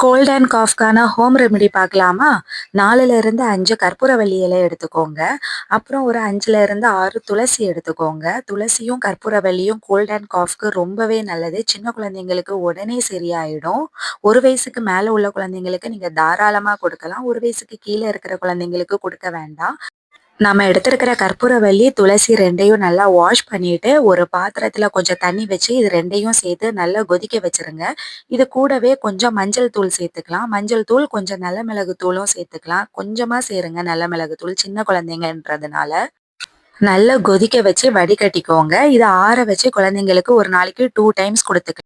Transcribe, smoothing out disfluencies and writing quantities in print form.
Gold and காஃப்க்கான home remedy பார்க்கலாமா? 4லிருந்து 5 கற்பூரவள்ளி இலை எடுத்துக்கோங்க. அப்புறம் ஒரு 5லிருந்து 6 துளசி எடுத்துக்கோங்க. துளசியும், கற்பூரவள்ளியும் கோல்ட் அண்ட் காஃப்க்கு ரொம்பவே நல்லது. சின்ன குழந்தைங்களுக்கு உடனே சரியாயிடும். 1 வயசுக்கு மேல உள்ள குழந்தைங்களுக்கு நீங்க தாராளமா கொடுக்கலாம். 1 வயசுக்கு கீழ இருக்கிற குழந்தைங்களுக்கு கொடுக்க வேண்டாம். நம்ம எடுத்திருக்கிற கற்பூரவள்ளி, துளசி 2யும் நல்லா வாஷ் பண்ணிட்டு, ஒரு பாத்திரத்துல கொஞ்சம் தண்ணி வச்சு, இது 2யும் சேர்த்து நல்லா கொதிக்க வச்சுருங்க. இது கூடவே கொஞ்சம் மஞ்சள் தூள் சேர்த்துக்கலாம். மஞ்சள் தூள், கொஞ்சம் நல்ல மிளகு தூளும் சேர்த்துக்கலாம். கொஞ்சமா சேருங்க நல்ல மிளகு தூள், சின்ன குழந்தைங்கன்றதுனால. நல்லா கொதிக்க வச்சு வடிகட்டிக்கோங்க. இத ஆற வச்சு குழந்தைங்களுக்கு ஒரு நாளைக்கு 2 டைம்ஸ் குடுத்துக்கலாம்.